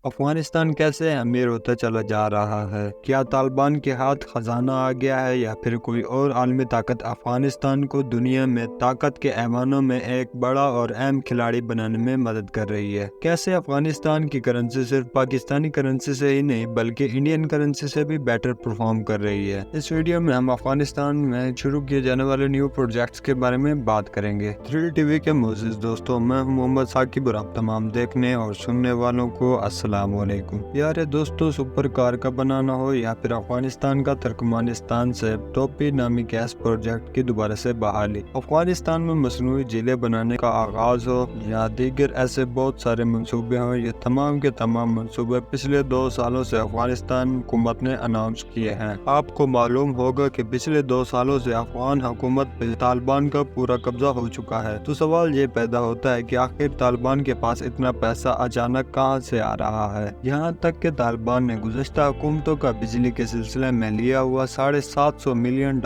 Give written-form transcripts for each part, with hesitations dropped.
افغانستان کیسے امیر ہوتا چلا جا رہا ہے؟ کیا طالبان کے ہاتھ خزانہ آ گیا ہے یا پھر کوئی اور عالمی طاقت افغانستان کو دنیا میں طاقت کے ایوانوں میں ایک بڑا اور اہم کھلاڑی بنانے میں مدد کر رہی ہے؟ کیسے افغانستان کی کرنسی صرف پاکستانی کرنسی سے ہی نہیں بلکہ انڈین کرنسی سے بھی بیٹر پرفارم کر رہی ہے؟ اس ویڈیو میں ہم افغانستان میں شروع کیے جانے والے نیو پروجیکٹس کے بارے میں بات کریں گے۔ تھرل ٹی وی کے معزز دوستوں، میں ہوں محمد ثاقب اور آپ تمام دیکھنے اور سننے والوں کو السلام علیکم۔ یار دوستو، سپر کار کا بنانا ہو یا پھر افغانستان کا ترکمانستان سے ٹوپی نامی گیس پروجیکٹ کی دوبارہ سے بحالی، افغانستان میں مصنوعی جھیلیں بنانے کا آغاز ہو یا دیگر ایسے بہت سارے منصوبے ہوں، یہ تمام کے تمام منصوبے پچھلے 2 سالوں سے افغانستان حکومت نے اناؤنس کیے ہیں۔ آپ کو معلوم ہوگا کہ پچھلے 2 سالوں سے افغان حکومت پہ طالبان کا پورا قبضہ ہو چکا ہے، تو سوال یہ پیدا ہوتا ہے کہ آخر طالبان کے پاس اتنا پیسہ اچانک کہاں سے آ رہا ہے؟ یہاں تک کہ طالبان نے گزشتہ حکومتوں کا بجلی کے سلسلے میں لیا ہوا $750 ملین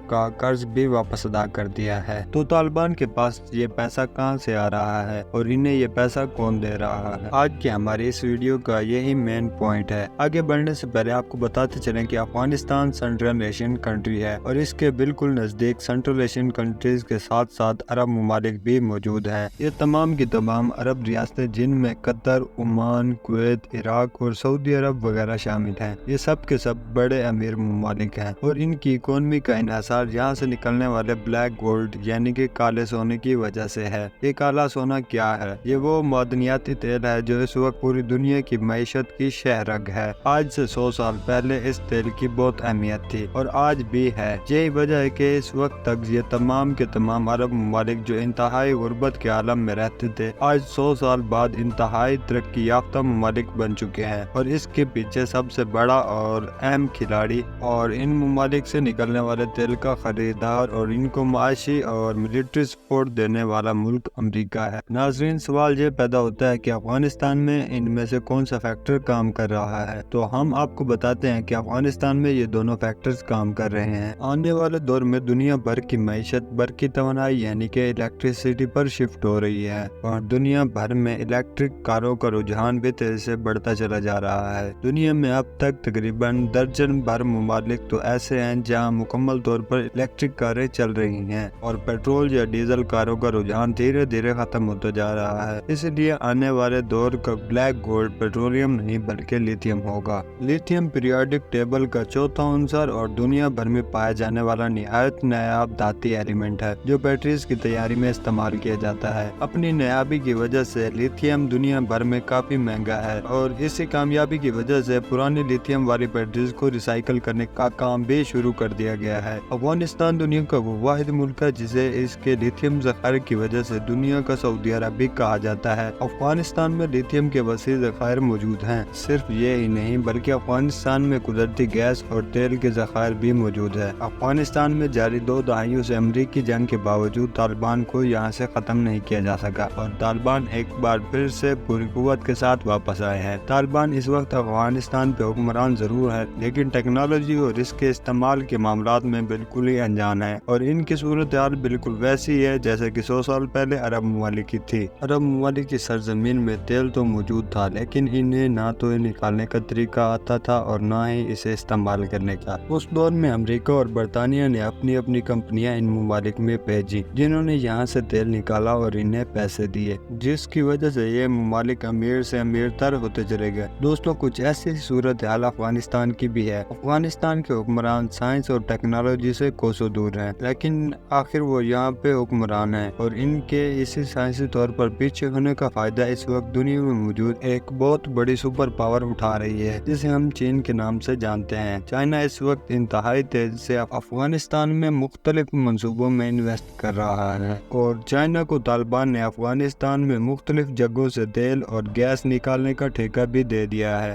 کا قرض بھی واپس ادا کر دیا ہے۔ تو طالبان کے پاس یہ پیسہ کہاں سے آ رہا ہے اور انہیں یہ پیسہ کون دے رہا ہے؟ آج کی ہماری اس ویڈیو کا یہی مین پوائنٹ ہے۔ آگے بڑھنے سے پہلے آپ کو بتاتے چلیں کہ افغانستان سنٹرل ایشین کنٹری ہے اور اس کے بالکل نزدیک سنٹرل ایشین کنٹریز کے ساتھ ساتھ عرب ممالک بھی موجود ہیں۔ یہ تمام کی تمام عرب ریاستیں جن میں قطر، عمان، کویت، عراق اور سعودی عرب وغیرہ شامل ہیں، یہ سب کے سب بڑے امیر ممالک ہیں اور ان کی اکانومی کا انحصار یہاں سے نکلنے والے بلیک گولڈ یعنی کہ کالے سونے کی وجہ سے ہے۔ یہ کالا سونا کیا ہے؟ یہ وہ معدنیاتی تیل ہے جو اس وقت پوری دنیا کی معیشت کی شہرگ ہے۔ آج سے 100 سال پہلے اس تیل کی بہت اہمیت تھی اور آج بھی ہے۔ یہی وجہ ہے کہ اس وقت تک یہ تمام کے تمام عرب ممالک جو انتہائی غربت کے عالم میں رہتے تھے، آج 100 سال بعد انتہائی ترقی یافتہ ممالک بن چکے ہیں اور اس کے پیچھے سب سے بڑا اور اہم کھلاڑی اور ان ممالک سے نکلنے والے تیل کا خریدار اور ان کو معاشی اور ملٹری سپورٹ دینے والا ملک امریکہ ہے۔ ناظرین، سوال یہ پیدا ہوتا ہے کہ افغانستان میں ان میں سے کون سا فیکٹر کام کر رہا ہے؟ تو ہم آپ کو بتاتے ہیں کہ افغانستان میں یہ دونوں فیکٹرز کام کر رہے ہیں۔ آنے والے دور میں دنیا بھر کی معیشت برقی توانائی یعنی کہ الیکٹریسٹی پر شفٹ ہو رہی ہے اور دنیا بھر میں الیکٹرک کاروں کا رجحان بھی تیزی سے بڑھتا چلا جا رہا ہے۔ دنیا میں اب تک تقریباً درجن بھر ممالک تو ایسے ہیں جہاں مکمل طور پر الیکٹرک کاریں چل رہی ہیں اور پیٹرول یا ڈیزل کاروں کا رجحان دھیرے دھیرے ختم ہوتا جا رہا ہے۔ اس لیے آنے والے دور کا بلیک گولڈ پیٹرولیم نہیں بلکہ لیتھیم ہوگا۔ لیتھیم پیریوڈک ٹیبل کا چوتھا عنصر اور دنیا بھر میں پایا جانے والا نہایت نایاب دھاتی ایلیمنٹ ہے جو بیٹریز کی تیاری میں استعمال کیا جاتا ہے۔ اپنی نایابی کی وجہ سے لیتھیم دنیا بھر میں کافی مہنگا ہے اور اسی کامیابی کی وجہ سے پرانی لیتھیم والی بیٹریز کو ریسائیکل کرنے کا کام بھی شروع کر دیا گیا ہے۔ افغانستان دنیا کا وہ واحد ملک ہے جسے اس کے لیتھیم ذخائر کی وجہ سے دنیا کا سعودی عرب بھی کہا جاتا ہے۔ افغانستان میں لیتھیم کے وسیع ذخائر موجود ہیں۔ صرف یہ ہی نہیں بلکہ افغانستان میں قدرتی گیس اور تیل کے ذخائر بھی موجود ہے۔ افغانستان میں جاری 2 دہائیوں سے امریکی جنگ کے باوجود طالبان کو یہاں سے ختم نہیں کیا جا سکا اور طالبان ایک بار پھر سے پوری قوت کے ساتھ واپس آئے ہیں۔ طالبان اس وقت افغانستان پہ حکمران ضرور ہے لیکن ٹیکنالوجی اور اس کے استعمال کے معاملات میں بالکل ہی انجان ہے اور ان کی صورتحال بالکل ویسی ہے جیسے کہ 100 سال پہلے عرب ممالک کی تھی۔ عرب ممالک کی سرزمین میں تیل تو موجود تھا لیکن انہیں نہ تو نکالنے کا طریقہ آتا تھا اور نہ ہی اسے استعمال کرنے کا۔ اس دور میں امریکہ اور برطانیہ نے اپنی اپنی کمپنیاں ان ممالک میں بھیجی جنہوں نے یہاں سے تیل نکالا اور انہیں پیسے دیے، جس کی وجہ سے یہ ممالک امیر سے امیر تر ہوتے چلے گئے۔ دوستوں، کچھ ایسی صورتحال افغانستان کی بھی ہے۔ افغانستان کے حکمران سائنس اور ٹیکنالوجی سے کوسوں دور ہیں لیکن آخر وہ یہاں پہ حکمران ہیں اور ان کے اسی سائنسی طور پر پیچھے ہونے کا فائدہ اس وقت دنیا میں موجود ایک بہت بڑی سپر پاور اٹھا رہی ہے جسے ہم چین کے نام سے جانتے ہیں۔ چائنا اس وقت انتہائی تیزی سے افغانستان میں مختلف منصوبوں میں انویسٹ کر رہا ہے اور چائنا کو طالبان نے افغانستان میں مختلف جگہوں سے تیل اور گیس نکالنے کا ٹھیکہ بھی دے دیا ہے۔